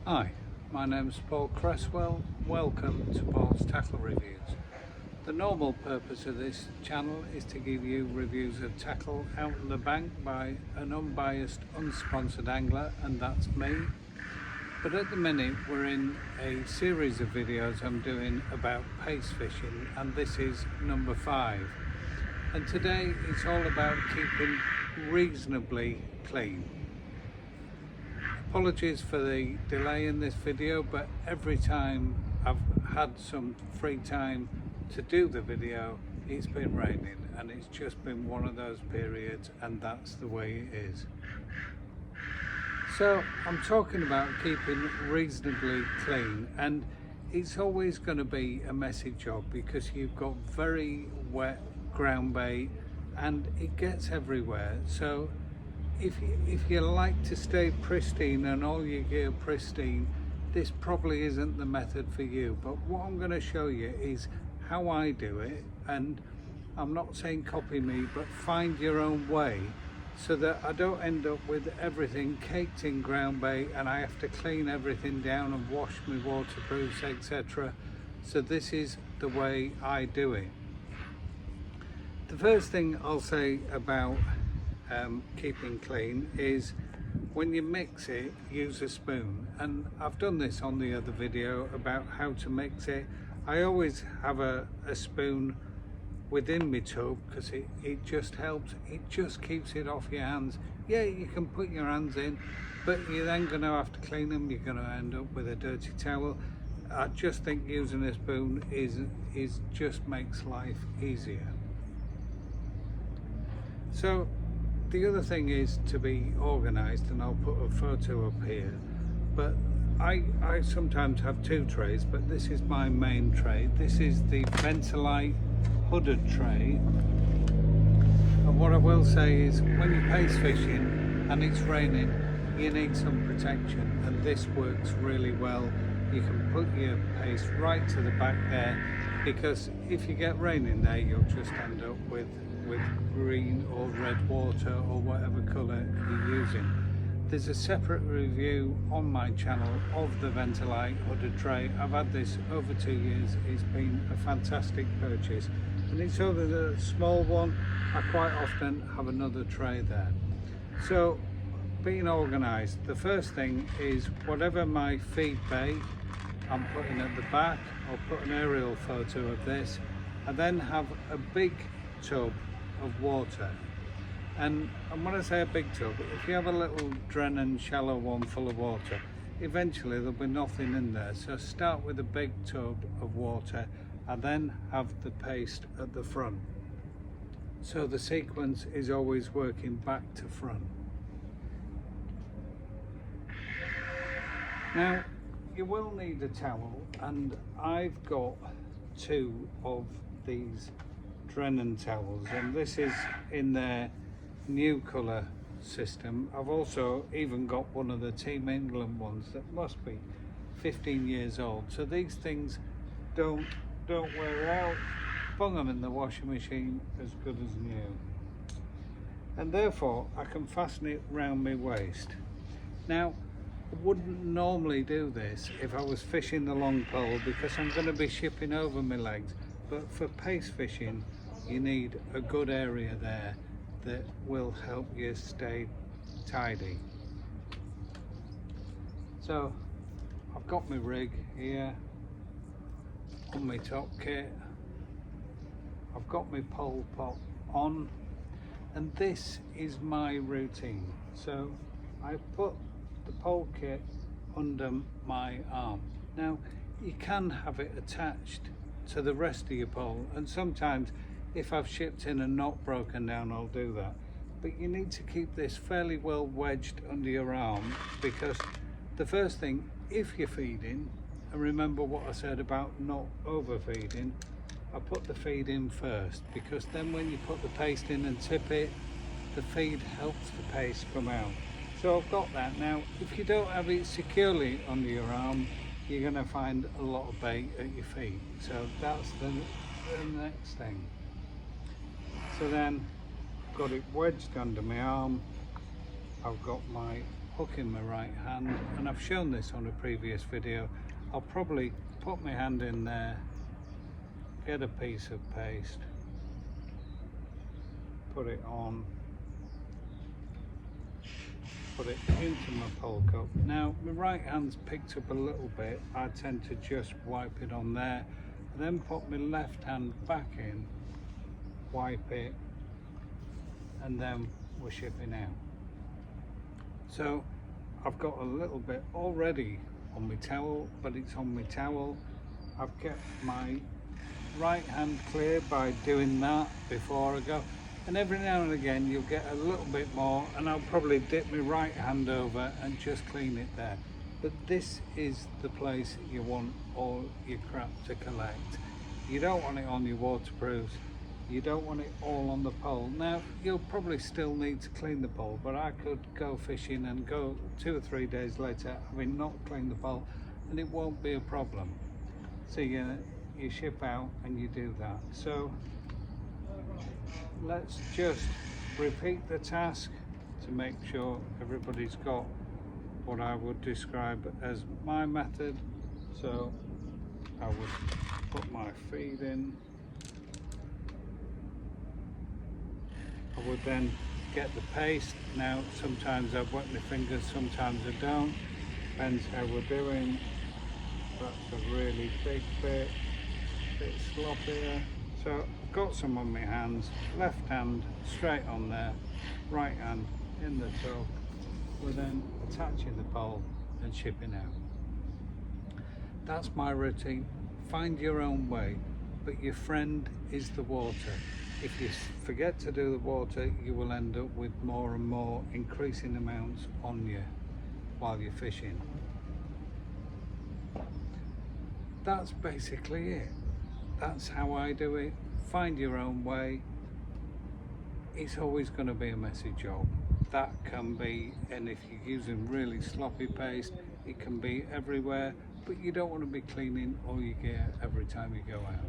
Hi, my name's Paul Cresswell. Welcome to Paul's Tackle Reviews. The normal purpose of this channel is to give you reviews of tackle out on the bank by an unbiased, unsponsored angler, and that's me. But at the minute we're in a series of videos I'm doing about pace fishing, and this is number 5. And today it's all about keeping reasonably clean. Apologies for the delay in this video, but every time I've had some free time to do the video, it's been raining, and it's just been one of those periods, and that's the way it is. So I'm talking about keeping reasonably clean, and it's always going to be a messy job because you've got very wet ground bait and it gets everywhere. So if you like to stay pristine and all your gear pristine, this probably isn't the method for you. But what I'm going to show you is how I do it, and I'm not saying copy me, but find your own way so that I don't end up with everything caked in ground bait and I have to clean everything down and wash my waterproofs, etc. So this is the way I do it. The first thing I'll say about keeping clean is when you mix it, use a spoon, and I've done this on the other video about how to mix it. I always have a spoon within my tub because it just helps, it just keeps it off your hands. Yeah, you can put your hands in, but you're then going to have to clean them, you're going to end up with a dirty towel. I just think using a spoon is just makes life easier. So the other thing is to be organized, and I'll put a photo up here, but I sometimes have 2 trays, but this is my main tray. This is the Ventilite hooded tray, and what I will say is when you're pace fishing and it's raining, you need some protection, and this works really well. You can put your pace right to the back there, because if you get rain in there, you'll just end up with green or red water or whatever colour you're using. There's a separate review on my channel of the Ventilite hooded tray. I've had this over 2 years. It's been a fantastic purchase, and it's over the small one. I quite often have another tray there. So being organised, the first thing is whatever my feed bait I'm putting at the back, I'll put an aerial photo of this. I then have a big tub of water, and when I say a big tub, if you have a little Drennan shallow one full of water, eventually there'll be nothing in there. So start with a big tub of water and then have the paste at the front, so the sequence is always working back to front. Now you will need a towel, and I've got 2 of these Drennan towels, and this is in their new colour system. I've also even got one of the Team England ones that must be 15 years old, so these things don't wear out. Bung them in the washing machine, as good as new, and therefore I can fasten it round my waist. Now I wouldn't normally do this if I was fishing the long pole, because I'm going to be shipping over my legs, but for pace fishing you need a good area there that will help you stay tidy. So I've got my rig here on my top kit, I've got my pole pot on, and this is my routine. So I put the pole kit under my arm. Now you can have it attached to the rest of your pole, and sometimes if I've shipped in and not broken down, I'll do that, but you need to keep this fairly well wedged under your arm, because the first thing, if you're feeding, and remember what I said about not overfeeding, I put the feed in first, because then when you put the paste in and tip it, the feed helps the paste come out. So I've got that. Now if you don't have it securely under your arm, you're going to find a lot of bait at your feet, so that's the next thing. So then I've got it wedged under my arm, I've got my hook in my right hand, and I've shown this on a previous video. I'll probably put my hand in there, get a piece of paste, put it on, put it into my pole cup. Now my right hand's picked up a little bit, I tend to just wipe it on there, and then put my left hand back in, wipe it, and then we're shipping out. So I've got a little bit already on my towel, but it's on my towel. I've kept my right hand clear by doing that before I go, and every now and again you'll get a little bit more, and I'll probably dip my right hand over and just clean it there. But this is the place you want all your crap to collect. You don't want it on your waterproofs, you don't want it all on the pole. Now you'll probably still need to clean the pole, but I could go fishing and go 2 or 3 days later having not cleaned the pole, and it won't be a problem. So you ship out and you do that. So let's just repeat the task to make sure everybody's got what I would describe as my method. So I would put my feed in, I would then get the paste. Now sometimes I wet my fingers, sometimes I don't, depends how we're doing. That's a really big bit sloppier. So I've got some on my hands, left hand straight on there, right hand in the tub. We're then attaching the pole and shipping out. That's my routine. Find your own way, but your friend is the water. If you forget to do the water, you will end up with more and more increasing amounts on you while you're fishing. That's basically it. That's how I do it. Find your own way. It's always going to be a messy job. That can be, and if you're using really sloppy paste, it can be everywhere, but you don't want to be cleaning all your gear every time you go out.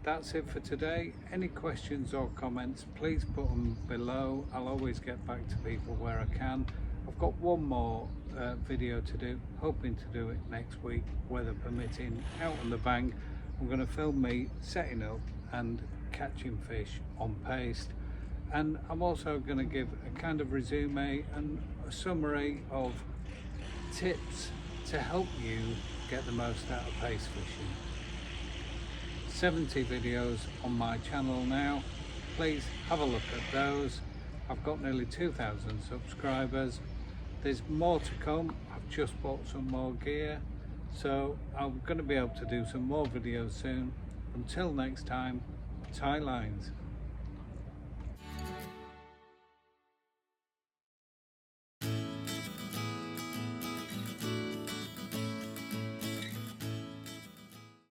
That's it for today. Any questions or comments, please put them below. I'll always get back to people where I can. I've got one more video to do, hoping to do it next week, weather permitting, out on the bank. I'm going to film me setting up and catching fish on paste, and I'm also going to give a kind of resume and a summary of tips to help you get the most out of paste fishing. 70 videos on my channel now, please have a look at those. I've got nearly 2,000 subscribers. There's more to come. I've just bought some more gear, so I'm going to be able to do some more videos soon. Until next time, tie lines.